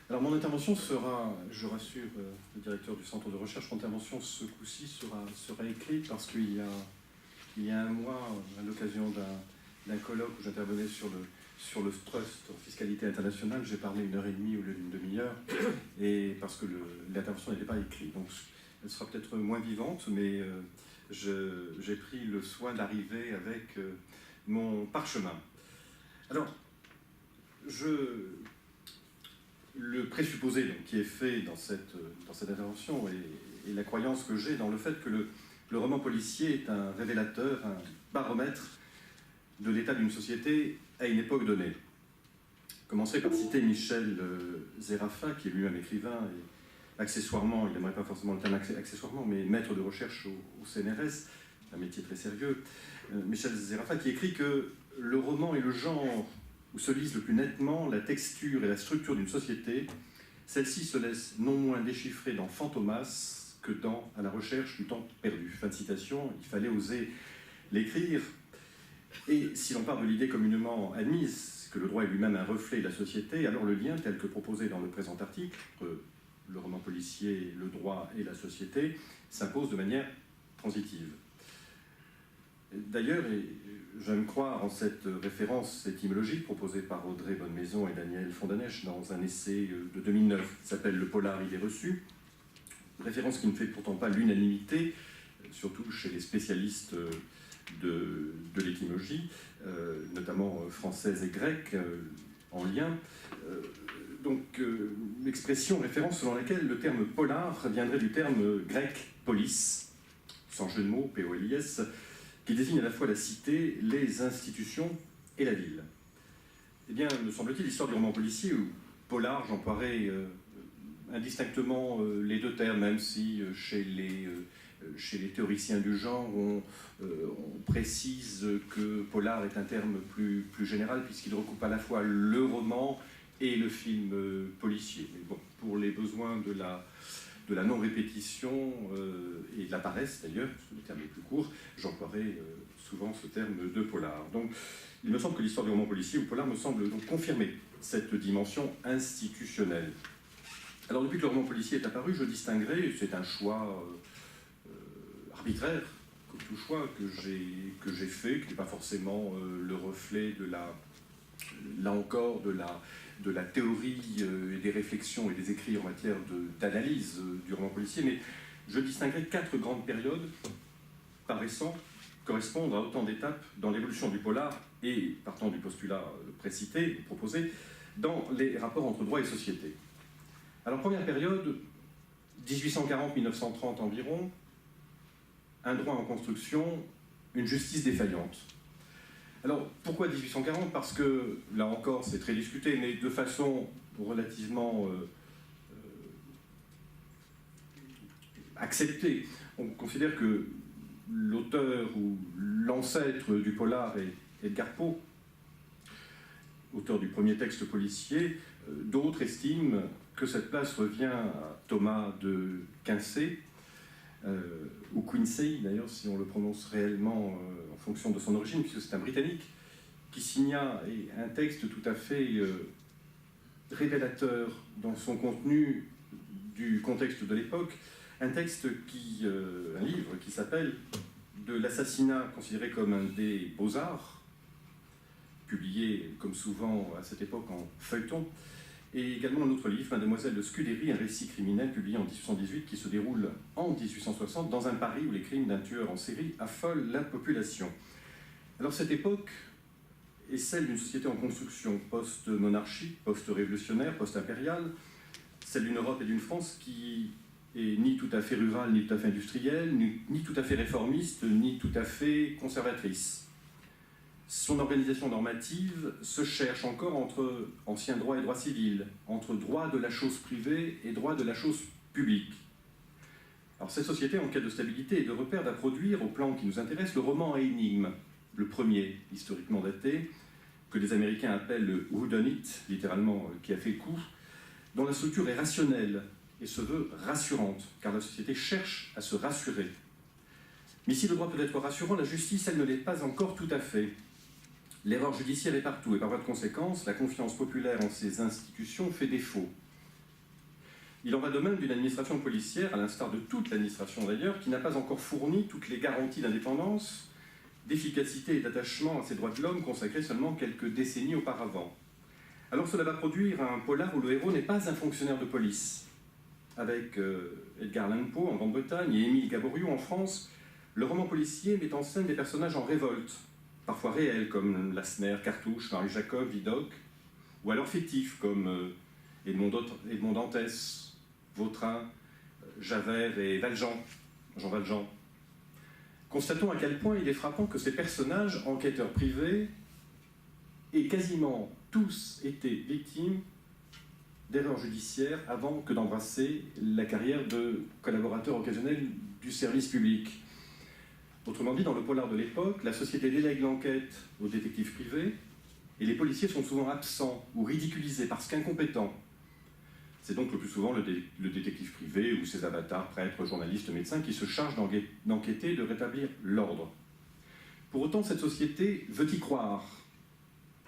Alors mon intervention sera, je rassure le directeur du centre de recherche, mon intervention ce coup-ci sera écrite parce qu'il y a un mois, à l'occasion d'un colloque où j'intervenais sur le trust en fiscalité internationale, j'ai parlé 1h30 au lieu d'une demi-heure, et parce que l'intervention n'était pas écrite. Donc elle sera peut-être moins vivante, mais j'ai pris le soin d'arriver avec mon parchemin. Alors, le présupposé donc, qui est fait dans cette intervention et la croyance que j'ai dans le fait que le roman policier est un révélateur, un baromètre de l'état d'une société à une époque donnée. Commencer par citer Michel Zerafa, qui est lui-même écrivain et accessoirement, il n'aimerait pas forcément le terme accessoirement, mais maître de recherche au CNRS, un métier très sérieux. Michel Zerafa qui écrit que le roman est le genre où se lise le plus nettement la texture et la structure d'une société. Celle-ci se laisse non moins déchiffrer dans Fantomas que dans À la recherche du temps perdu. Fin de citation, il fallait oser l'écrire. Et si l'on part de l'idée communément admise que le droit est lui-même un reflet de la société, alors le lien tel que proposé dans le présent article, entre le roman policier, le droit et la société, s'impose de manière transitive. D'ailleurs, et j'aime croire en cette référence étymologique proposée par Audrey Bonnemaison et Daniel Fondanèche dans un essai de 2009 qui s'appelle « Le polar idée reçue », référence qui ne fait pourtant pas l'unanimité, surtout chez les spécialistes de l'étymologie, notamment française et grecque, en lien. Donc, l'expression, référence selon laquelle le terme polar viendrait du terme grec polis, sans jeu de mots, P-O-L-I-S, qui désigne à la fois la cité, les institutions et la ville. Eh bien, me semble-t-il, l'histoire du roman policier, ou polar, j'emploierais indistinctement les deux termes, même si chez les théoriciens du genre, on précise que polar est un terme plus général, puisqu'il recoupe à la fois le roman et le film policier. Mais bon, pour les besoins de la non-répétition et de la paresse d'ailleurs, parce que le terme est plus court, j'emploierai souvent ce terme de polar. Donc il me semble que l'histoire du roman policier ou polar me semble donc confirmer cette dimension institutionnelle. Alors depuis que le roman policier est apparu, je distinguerai, c'est un choix arbitraire, comme tout choix que j'ai fait, qui n'est pas forcément le reflet de là encore, de la théorie et des réflexions et des écrits en matière d'analyse du roman policier, mais je distinguerai 4 grandes périodes paraissant correspondre à autant d'étapes dans l'évolution du polar et, partant du postulat précité, proposé, dans les rapports entre droit et société. Alors, première période, 1840-1930 environ, un droit en construction, une justice défaillante. Alors, pourquoi 1840 ? Parce que, là encore, c'est très discuté, mais de façon relativement acceptée. On considère que l'auteur ou l'ancêtre du polar est Edgar Poe, auteur du premier texte policier. D'autres estiment que cette place revient à Thomas de Quincey, ou Quincy d'ailleurs, si on le prononce réellement en fonction de son origine, puisque c'est un Britannique qui signa un texte tout à fait révélateur dans son contenu du contexte de l'époque, un livre qui s'appelle « De l'assassinat considéré comme un des beaux-arts », publié comme souvent à cette époque en feuilleton, et également un autre livre, Mademoiselle de Scudéry, un récit criminel publié en 1818 qui se déroule en 1860 dans un Paris où les crimes d'un tueur en série affolent la population. Alors cette époque est celle d'une société en construction post-monarchique, post-révolutionnaire, post-impériale, celle d'une Europe et d'une France qui est ni tout à fait rurale, ni tout à fait industrielle, ni tout à fait réformiste, ni tout à fait conservatrice. Son organisation normative se cherche encore entre ancien droit et droit civil, entre droit de la chose privée et droit de la chose publique. Alors cette société, en quête de stabilité et de repères, va produire, au plan qui nous intéresse, le roman à énigmes, le premier historiquement daté, que les Américains appellent le whodunit, littéralement qui a fait coup, dont la structure est rationnelle et se veut rassurante, car la société cherche à se rassurer. Mais si le droit peut être rassurant, la justice, elle ne l'est pas encore tout à fait. L'erreur judiciaire est partout, et par voie de conséquence, la confiance populaire en ces institutions fait défaut. Il en va de même d'une administration policière, à l'instar de toute l'administration d'ailleurs, qui n'a pas encore fourni toutes les garanties d'indépendance, d'efficacité et d'attachement à ses droits de l'homme consacrés seulement quelques décennies auparavant. Alors cela va produire un polar où le héros n'est pas un fonctionnaire de police. Avec Edgar Allan Poe en Grande-Bretagne et Émile Gaboriau en France, le roman policier met en scène des personnages en révolte, parfois réels comme Lassner, Cartouche, Marie Jacob, Vidocq, ou alors fictifs comme Edmond Dantès, Vautrin, Javert et Valjean, Jean Valjean. Constatons à quel point il est frappant que ces personnages, enquêteurs privés, aient quasiment tous été victimes d'erreurs judiciaires avant que d'embrasser la carrière de collaborateurs occasionnels du service public. Autrement dit, dans le polar de l'époque, la société délègue l'enquête aux détectives privés et les policiers sont souvent absents ou ridiculisés parce qu'incompétents. C'est donc le plus souvent le détective privé ou ses avatars, prêtres, journalistes, médecins, qui se chargent d'enquêter et de rétablir l'ordre. Pour autant, cette société veut y croire,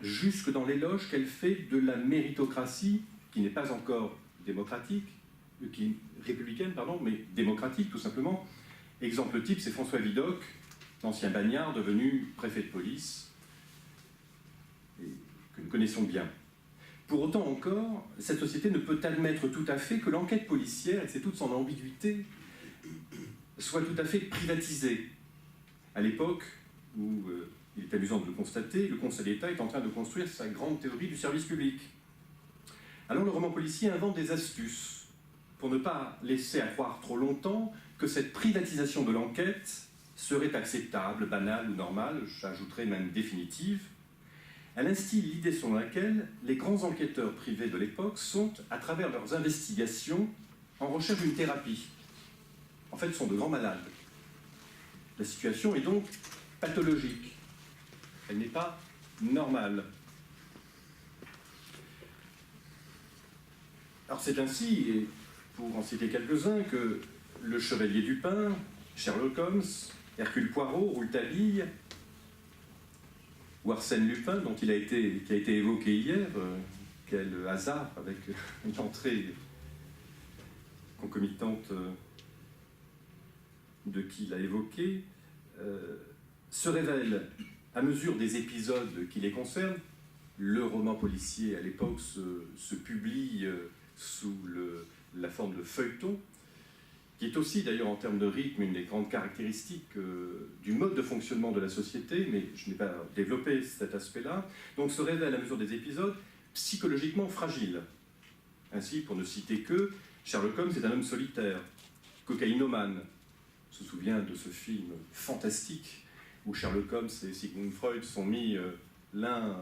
jusque dans l'éloge qu'elle fait de la méritocratie, qui n'est pas encore démocratique, républicaine, mais démocratique tout simplement. Exemple type, c'est François Vidocq, l'ancien bagnard devenu préfet de police, et que nous connaissons bien. Pour autant encore, cette société ne peut admettre tout à fait que l'enquête policière, et c'est toute son ambiguïté, soit tout à fait privatisée. À l'époque où, il est amusant de le constater, le Conseil d'État est en train de construire sa grande théorie du service public. Alors le roman policier invente des astuces pour ne pas laisser à croire trop longtemps que cette privatisation de l'enquête serait acceptable, banale ou normale, j'ajouterais même définitive. Elle instille l'idée selon laquelle les grands enquêteurs privés de l'époque sont, à travers leurs investigations, en recherche d'une thérapie. En fait, ils sont de grands malades. La situation est donc pathologique. Elle n'est pas normale. Alors c'est ainsi, et pour en citer quelques-uns, que le Chevalier Dupin, Sherlock Holmes, Hercule Poirot, Rouletabille, ou Arsène Lupin, dont qui a été évoqué hier, quel hasard avec une entrée concomitante de qui l'a évoqué, se révèle à mesure des épisodes qui les concernent. Le roman policier à l'époque se publie sous la forme de feuilleton, qui est aussi d'ailleurs en termes de rythme une des grandes caractéristiques du mode de fonctionnement de la société, mais je n'ai pas développé cet aspect-là, donc se révèle à mesure des épisodes psychologiquement fragile. Ainsi, pour ne citer que, Sherlock Holmes est un homme solitaire, cocaïnomane. On se souvient de ce film fantastique où Sherlock Holmes et Sigmund Freud sont mis l'un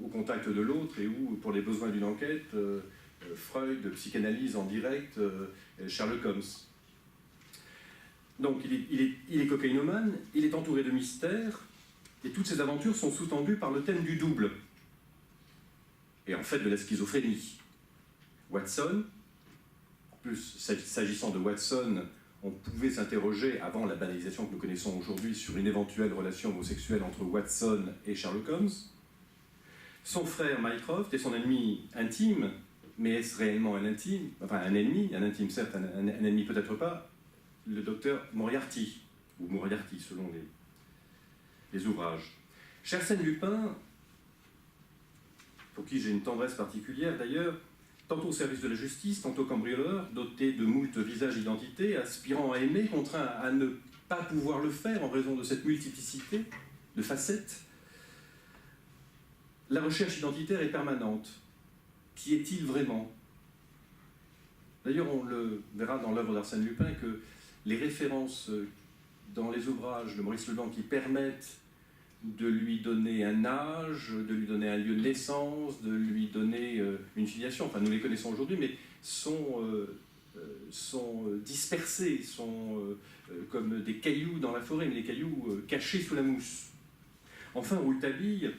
au contact de l'autre et où, pour les besoins d'une enquête, Freud psychanalyse en direct Sherlock Holmes. Donc il est cocaïnomane, il est entouré de mystères, et toutes ces aventures sont sous-tendues par le thème du double, et en fait de la schizophrénie. Watson, en plus s'agissant de Watson, on pouvait s'interroger, avant la banalisation que nous connaissons aujourd'hui, sur une éventuelle relation homosexuelle entre Watson et Sherlock Holmes. Son frère Mycroft est son ennemi intime, mais est-ce réellement un intime? Enfin, un ennemi, un intime certes, un ennemi peut-être pas, le docteur Moriarty, ou Moriarty selon les ouvrages. Chez Arsène Lupin, pour qui j'ai une tendresse particulière d'ailleurs, tantôt au service de la justice, tantôt cambrioleur, doté de moult visages d'identité, aspirant à aimer, contraint à ne pas pouvoir le faire en raison de cette multiplicité de facettes, la recherche identitaire est permanente. Qui est-il vraiment? D'ailleurs, on le verra dans l'œuvre d'Arsène Lupin que les références dans les ouvrages de Maurice Leblanc qui permettent de lui donner un âge, de lui donner un lieu de naissance, de lui donner une filiation, enfin nous les connaissons aujourd'hui, mais sont dispersés, sont comme des cailloux dans la forêt, mais des cailloux cachés sous la mousse. Enfin, Rouletabille,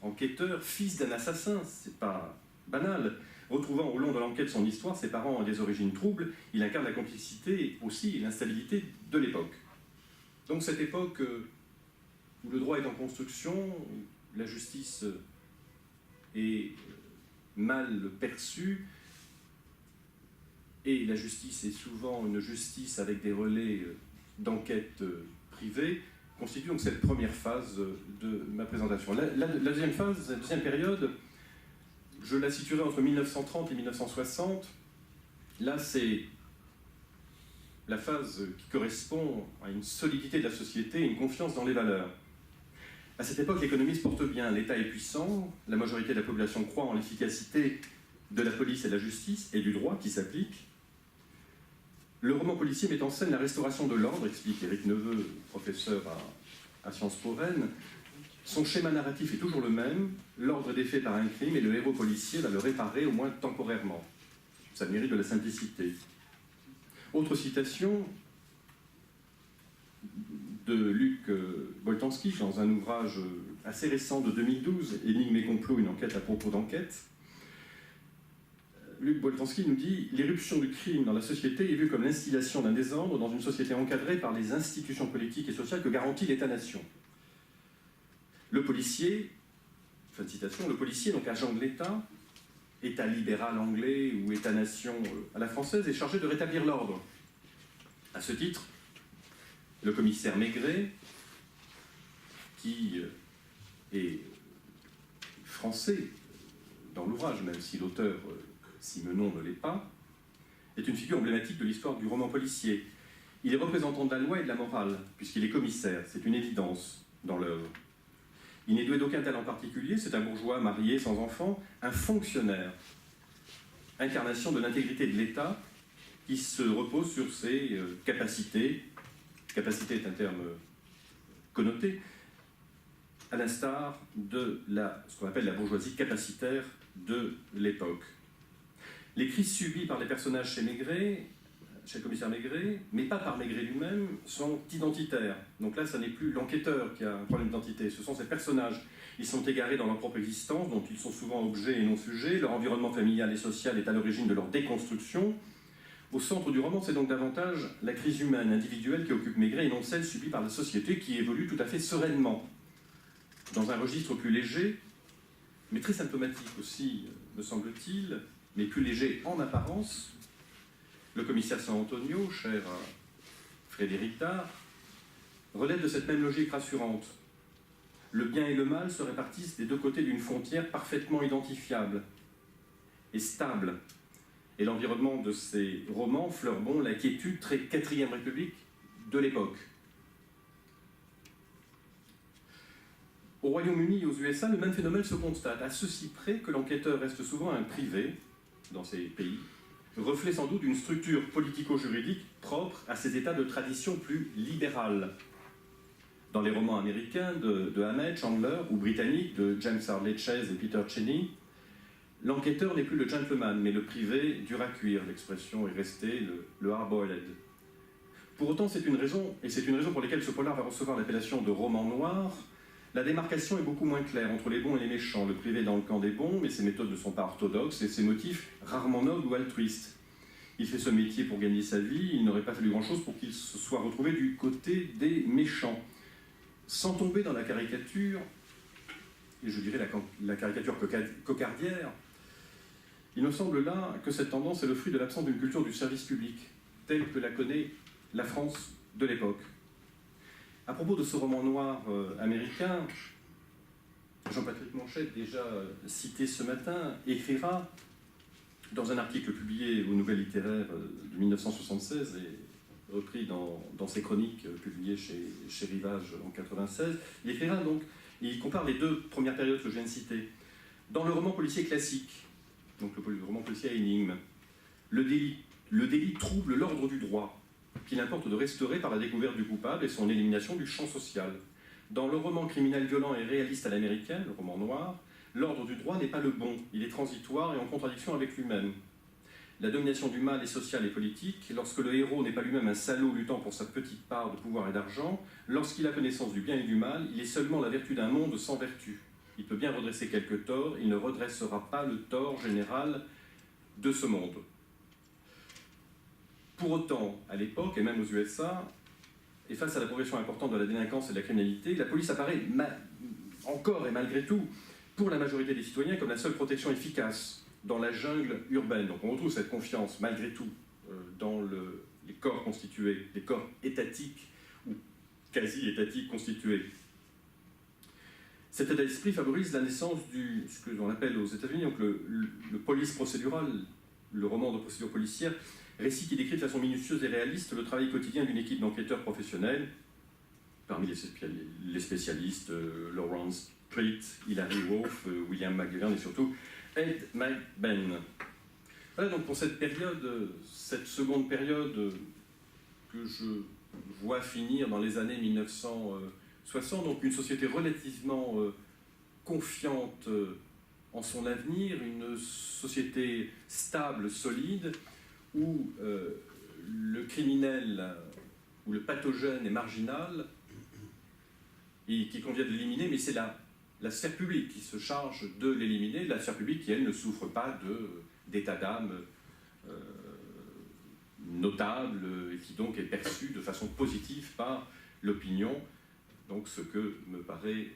enquêteur, fils d'un assassin, c'est pas banal. Retrouvant au long de l'enquête son histoire, ses parents ont des origines troubles, il incarne la complicité aussi et l'instabilité de l'époque. Donc cette époque où le droit est en construction, où la justice est mal perçue, et la justice est souvent une justice avec des relais d'enquête privée, constitue donc cette première phase de ma présentation. La deuxième phase, la deuxième période, je la situerai entre 1930 et 1960. Là, c'est la phase qui correspond à une solidité de la société et une confiance dans les valeurs. À cette époque, l'économie se porte bien, l'État est puissant, la majorité de la population croit en l'efficacité de la police et de la justice et du droit qui s'applique. Le roman policier met en scène la restauration de l'ordre, explique Éric Neveu, professeur à Sciences Po Rennes. Son schéma narratif est toujours le même, l'ordre est défait par un crime et le héros policier va le réparer, au moins temporairement. Ça mérite de la simplicité. Autre citation de Luc Boltanski, dans un ouvrage assez récent de 2012, Énigmes et complots, une enquête à propos d'enquête. Luc Boltanski nous dit « L'éruption du crime dans la société est vue comme l'instillation d'un désordre dans une société encadrée par les institutions politiques et sociales que garantit l'État-nation. Le policier, fin de citation, le policier, donc agent de l'État, État libéral anglais ou État-nation à la française, est chargé de rétablir l'ordre. À ce titre, le commissaire Maigret, qui est français dans l'ouvrage, même si l'auteur Simenon ne l'est pas, est une figure emblématique de l'histoire du roman policier. Il est représentant de la loi et de la morale, puisqu'il est commissaire, c'est une évidence dans l'œuvre. Il n'est doué d'aucun talent particulier, c'est un bourgeois marié, sans enfant, un fonctionnaire, incarnation de l'intégrité de l'État qui se repose sur ses capacités. Capacité est un terme connoté, à l'instar de ce qu'on appelle la bourgeoisie capacitaire de l'époque. Les crises subies par les personnages chez Maigret, chez le commissaire Maigret, mais pas par Maigret lui-même, sont identitaires. Donc là, ce n'est plus l'enquêteur qui a un problème d'identité, ce sont ces personnages. Ils sont égarés dans leur propre existence, dont ils sont souvent objets et non sujets. Leur environnement familial et social est à l'origine de leur déconstruction. Au centre du roman, c'est donc davantage la crise humaine, individuelle qui occupe Maigret et non celle subie par la société qui évolue tout à fait sereinement. Dans un registre plus léger, mais très symptomatique aussi, me semble-t-il, mais plus léger en apparence, le commissaire San Antonio, cher à Frédéric Dard, relève de cette même logique rassurante. Le bien et le mal se répartissent des deux côtés d'une frontière parfaitement identifiable et stable. Et l'environnement de ces romans fleure bon la quiétude très 4e République de l'époque. Au Royaume-Uni et aux USA, le même phénomène se constate, à ceci près que l'enquêteur reste souvent un privé dans ces pays, reflet sans doute d'une structure politico-juridique propre à ces états de tradition plus libérale. Dans les romans américains de Hammett, Chandler, ou britanniques de James Harley Chase et Peter Cheney, l'enquêteur n'est plus le gentleman, mais le privé dur à cuire. L'expression est restée le hard-boiled. Pour autant, c'est une raison pour laquelle ce polar va recevoir l'appellation de roman noir. La démarcation est beaucoup moins claire entre les bons et les méchants. Le privé est dans le camp des bons, mais ses méthodes ne sont pas orthodoxes et ses motifs rarement nobles ou altruistes. Il fait ce métier pour gagner sa vie, il n'aurait pas fallu grand-chose pour qu'il se soit retrouvé du côté des méchants. Sans tomber dans la caricature, et je dirais la caricature cocardière, il me semble là que cette tendance est le fruit de l'absence d'une culture du service public, telle que la connaît la France de l'époque. À propos de ce roman noir américain, Jean-Patrick Manchette, déjà cité ce matin, écrira dans un article publié aux Nouvelles littéraires de 1976 et repris dans ses chroniques publiées chez Rivage en 1996, il écrira donc, il compare les deux premières périodes que je viens de citer. Dans le roman policier classique, donc le roman policier à énigme, le délit trouble l'ordre du droit, qu'il importe de restaurer par la découverte du coupable et son élimination du champ social. Dans le roman criminel violent et réaliste à l'américaine, le roman noir, l'ordre du droit n'est pas le bon, il est transitoire et en contradiction avec lui-même. La domination du mal est sociale et politique. Lorsque le héros n'est pas lui-même un salaud luttant pour sa petite part de pouvoir et d'argent, lorsqu'il a connaissance du bien et du mal, il est seulement la vertu d'un monde sans vertu. Il peut bien redresser quelques torts, il ne redressera pas le tort général de ce monde. Pour autant, à l'époque, et même aux USA, et face à la progression importante de la délinquance et de la criminalité, la police apparaît encore et malgré tout, pour la majorité des citoyens, comme la seule protection efficace dans la jungle urbaine. Donc on retrouve cette confiance, malgré tout, dans les corps constitués, les corps étatiques ou quasi-étatiques constitués. Cet état d'esprit favorise la naissance ce que l'on appelle aux États-Unis donc le police procédural, le roman de procédure policière, récit qui décrit de façon minutieuse et réaliste le travail quotidien d'une équipe d'enquêteurs professionnels, parmi les spécialistes Lawrence Street, Hilary Wolf, William McGivern et surtout Ed McBain. Voilà donc pour cette période, cette seconde période que je vois finir dans les années 1960, donc une société relativement confiante en son avenir, une société stable, solide, où le criminel ou le pathogène est marginal et qu'il convient de l'éliminer, mais c'est la sphère publique qui se charge de l'éliminer, la sphère publique qui, elle, ne souffre pas d'état d'âme notable et qui donc est perçue de façon positive par l'opinion. Donc ce que me paraît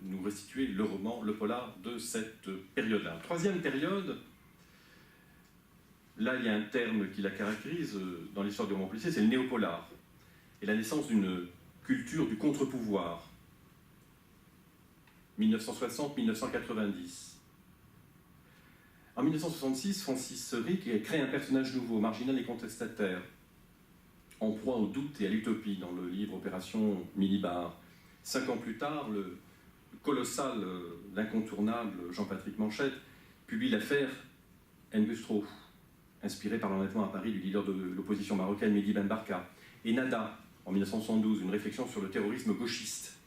nous restituer le roman, le polar de cette période-là. Troisième période, là il y a un terme qui la caractérise dans l'histoire du roman policier, c'est le néopolar, et la naissance d'une culture du contre-pouvoir. 1960-1990. En 1966, Francis Rick crée un personnage nouveau, marginal et contestataire, en proie au doute et à l'utopie dans le livre Opération Milibar. 5 ans plus tard, le colossal, l'incontournable Jean-Patrick Manchette publie l'affaire Engustro, inspiré par l'enlèvement à Paris du leader de l'opposition marocaine Mehdi Ben Barka. Et Nada, en 1972, une réflexion sur le terrorisme gauchiste,